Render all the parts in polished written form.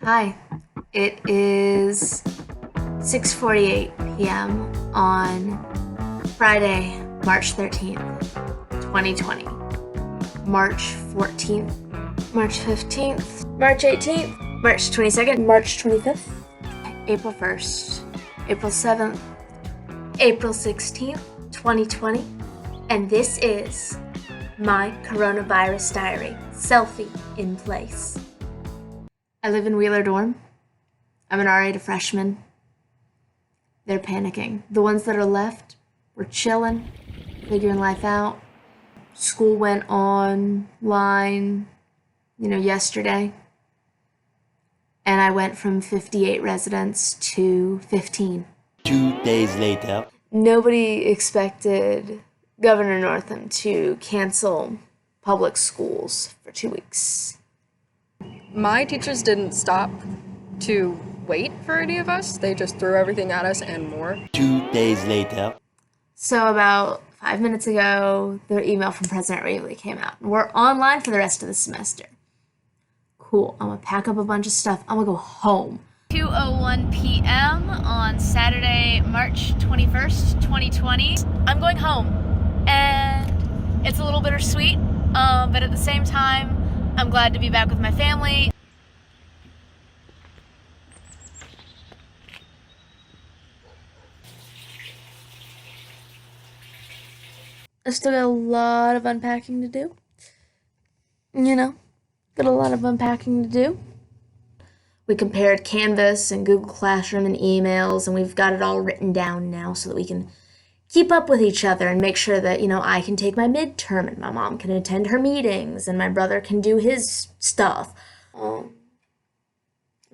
Hi, it is 6:48 p.m. on Friday, March 13th, 2020. March 14th, March 15th, March 18th, March 22nd, March 25th, April 1st, April 7th, April 16th, 2020, and this is my coronavirus diary, Selfie in place. I live in Wheeler Dorm. I'm an RA to freshman. They're panicking. The ones that are left were chilling, figuring life out. School went online, yesterday. And I went from 58 residents to 15. 2 days later. Nobody expected Governor Northam to cancel public schools for 2 weeks. My teachers didn't stop to wait for any of us. They just threw everything at us and more. 2 days later. So about 5 minutes ago, their email from President Ravely came out. We're online for the rest of the semester. Cool. I'm gonna pack up a bunch of stuff. I'm gonna go home. 2:01 p.m. on Saturday, March 21st, 2020. I'm going home, and it's a little bittersweet, but at the same time, I'm glad to be back with my family. I still got a lot of unpacking to do. Got a lot of unpacking to do. We compared Canvas and Google Classroom and emails, and we've got it all written down now so that we can keep up with each other and make sure that, I can take my midterm and my mom can attend her meetings and my brother can do his stuff. I'm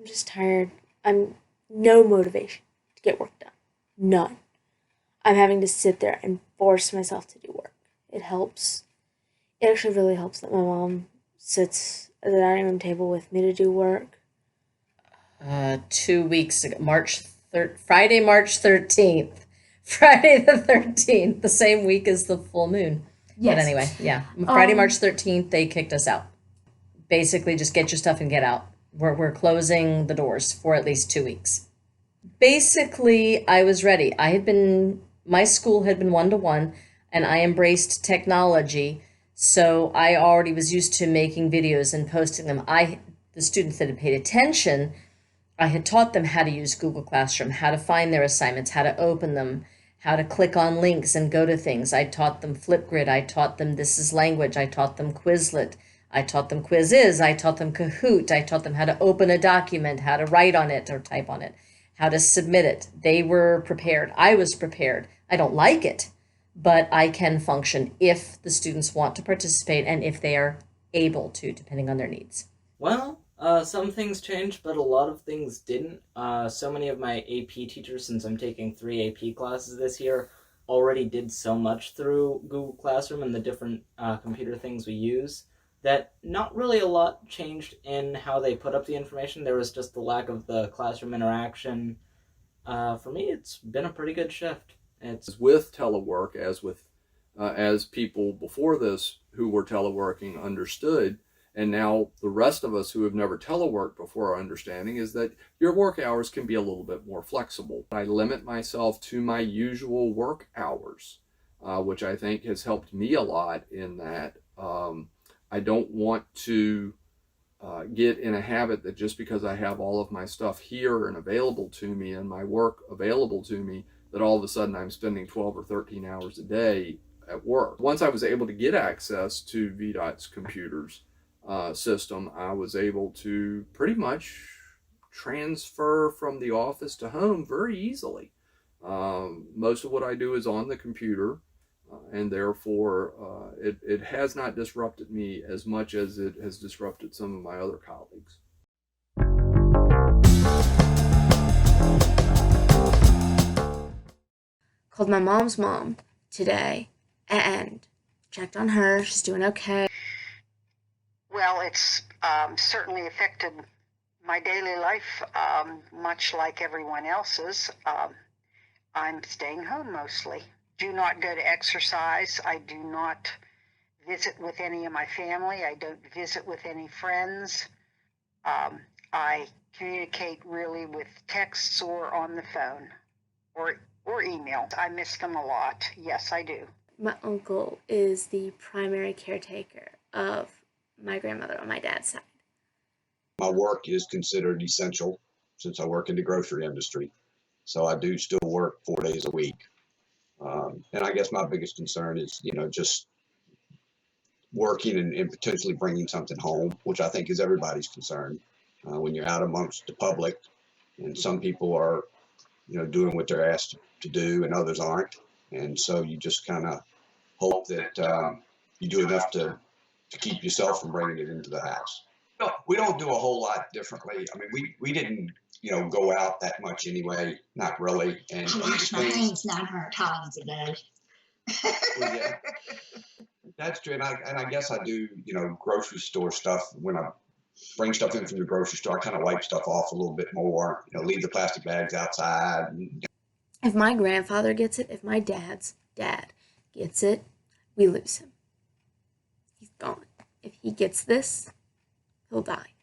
just tired. I'm no motivation to get work done. None. I'm having to sit there and force myself to do work. It helps. It actually really helps that my mom sits at the dining room table with me to do work. 2 weeks ago, Friday, March 13th. Friday the 13th, the same week as the full moon. Yes. But anyway, yeah. Friday, March 13th, they kicked us out. Basically, just get your stuff and get out. We're closing the doors for at least 2 weeks. Basically, I was ready. My school had been 1-to-1, and I embraced technology. So I already was used to making videos and posting them. The students that had paid attention, I had taught them how to use Google Classroom, how to find their assignments, how to open them, how to click on links and go to things. I taught them Flipgrid. I taught them This is Language. I taught them Quizlet. I taught them Quiziz. I taught them Kahoot. I taught them how to open a document, how to write on it or type on it, how to submit it. They were prepared. I was prepared. I don't like it, but I can function if the students want to participate and if they are able to, depending on their needs. Well, some things changed, but a lot of things didn't. So many of my AP teachers, since I'm taking 3 AP classes this year, already did so much through Google Classroom and the different computer things we use that not really a lot changed in how they put up the information. There was just the lack of the classroom interaction. For me, it's been a pretty good shift. It's with telework, as people before this who were teleworking understood, and now the rest of us who have never teleworked before are understanding, is that your work hours can be a little bit more flexible. I limit myself to my usual work hours, which I think has helped me a lot in that I don't want to get in a habit that just because I have all of my stuff here and available to me and my work available to me, that all of a sudden I'm spending 12 or 13 hours a day at work. Once I was able to get access to VDOT's computers system, I was able to pretty much transfer from the office to home very easily. Most of what I do is on the computer, and therefore it has not disrupted me as much as it has disrupted some of my other colleagues. Called my mom's mom today and checked on her. She's doing okay. Well, it's certainly affected my daily life, much like everyone else's. I'm staying home mostly. Do not go to exercise. I do not visit with any of my family. I don't visit with any friends. I communicate really with texts or on the phone or email. I miss them a lot. Yes, I do. My uncle is the primary caretaker of my grandmother on my dad's side. My work is considered essential since I work in the grocery industry. So I do still work 4 days a week. And I guess my biggest concern is, just working and potentially bringing something home, which I think is everybody's concern. When you're out amongst the public, and some people are, doing what they're asked to do, and others aren't, and so you just kind of hope that you do enough to keep yourself from bringing it into the house. No, we don't do a whole lot differently. I mean, we didn't, go out that much anyway, not really. And I wash my hands 900 times a day. Well, yeah, that's true. And I guess I do, grocery store stuff. When I bring stuff in from the grocery store, I kind of wipe stuff off a little bit more, leave the plastic bags outside. And, If my grandfather gets it, if my dad's dad gets it, we lose him. He's gone. If he gets this, he'll die.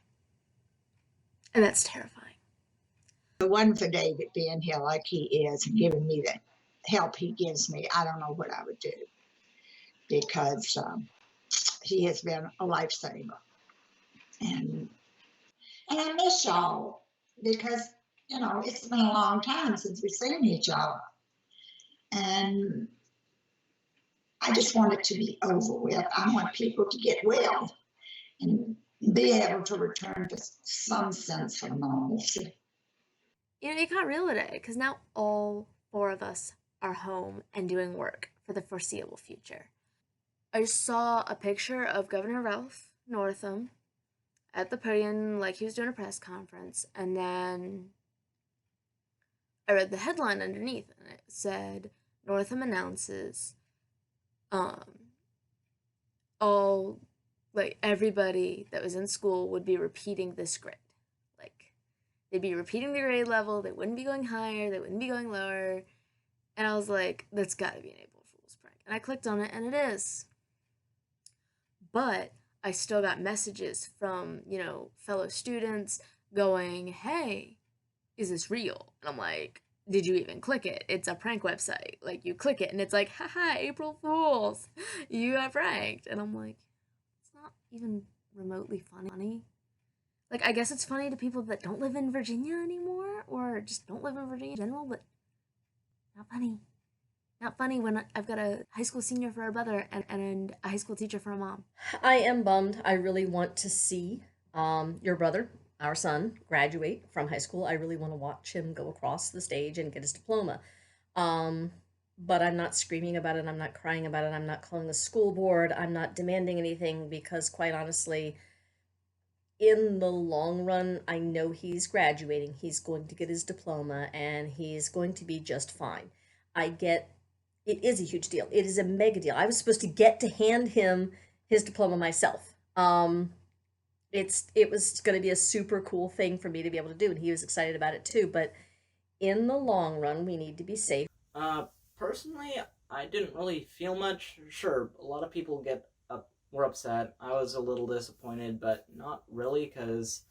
And that's terrifying. If it wasn't for David being here like he is and giving me the help he gives me, I don't know what I would do, because he has been a lifesaver. And I miss y'all because, it's been a long time since we've seen each other. And I just want it to be over with. I want people to get well and be able to return to some sense of normalcy. It got real today because now all four of us are home and doing work for the foreseeable future. I just saw a picture of Governor Ralph Northam at the podium like he was doing a press conference, and then I read the headline underneath, and it said, Northam announces all, like, everybody that was in school would be repeating this grade. Like, they'd be repeating the grade level, they wouldn't be going higher, they wouldn't be going lower. And I was like, that's gotta be an April Fool's prank. And I clicked on it, and it is. But I still got messages from, fellow students going, hey, is this real? And I'm like, did you even click it? It's a prank website. Like, you click it and it's like, haha, April Fools, you got pranked. And I'm like, it's not even remotely funny. Like, I guess it's funny to people that don't live in Virginia anymore, or just don't live in Virginia in general, but not funny. Not funny when I've got a high school senior for a brother and a high school teacher for a mom. I am bummed. I really want to see your brother, our son, graduate from high school. I really want to watch him go across the stage and get his diploma. But I'm not screaming about it. I'm not crying about it. I'm not calling the school board. I'm not demanding anything because, quite honestly, in the long run, I know he's graduating. He's going to get his diploma and he's going to be just fine. I get it is a huge deal. It is a mega deal. I was supposed to get to hand him his diploma myself. It was going to be a super cool thing for me to be able to do, and he was excited about it too. But in the long run, we need to be safe. Personally, I didn't really feel much. Sure, a lot of people were upset. I was a little disappointed, but not really, because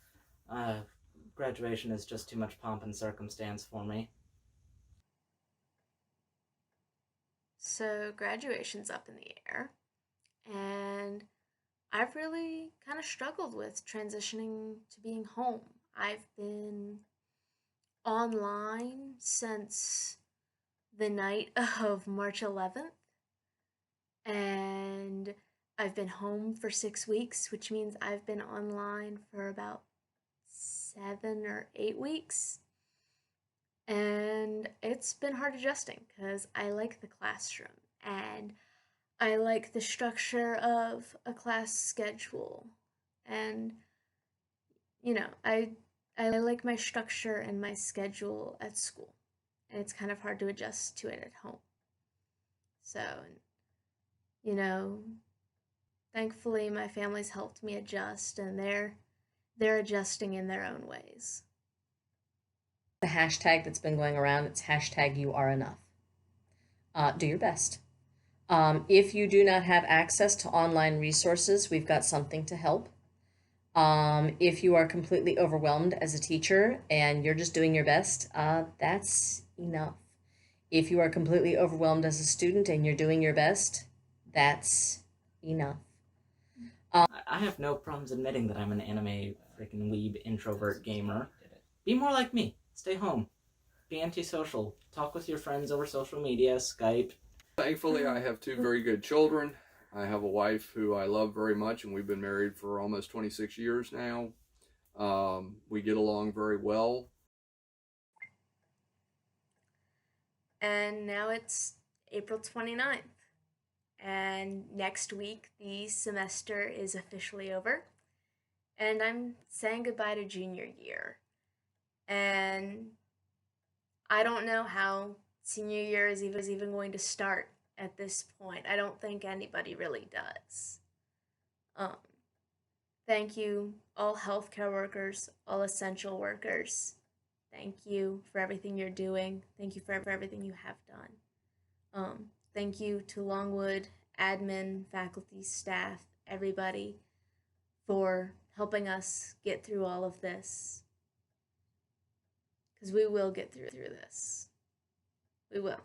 graduation is just too much pomp and circumstance for me. So graduation's up in the air, and I've really kind of struggled with transitioning to being home. I've been online since the night of March 11th, and I've been home for 6 weeks, which means I've been online for about 7 or 8 weeks. And it's been hard adjusting because I like the classroom and I like the structure of a class schedule. And, I like my structure and my schedule at school. And it's kind of hard to adjust to it at home. So, thankfully my family's helped me adjust, and they're adjusting in their own ways. The hashtag that's been going around, it's hashtag you are enough. Do your best. If you do not have access to online resources, we've got something to help. If you are completely overwhelmed as a teacher and you're just doing your best, that's enough. If you are completely overwhelmed as a student and you're doing your best, that's enough. I have no problems admitting that I'm an anime freaking weeb introvert gamer. Be more like me. Stay home. Be antisocial. Talk with your friends over social media, Skype. Thankfully, I have two very good children. I have a wife who I love very much, and we've been married for almost 26 years now. We get along very well. And now it's April 29th. And next week, the semester is officially over. And I'm saying goodbye to junior year. And I don't know how senior year is even going to start at this point. I don't think anybody really does. Thank you, all healthcare workers, all essential workers. Thank you for everything you're doing. Thank you for everything you have done. Thank you to Longwood, admin, faculty, staff, everybody for helping us get through all of this. Because we will get through this. We will.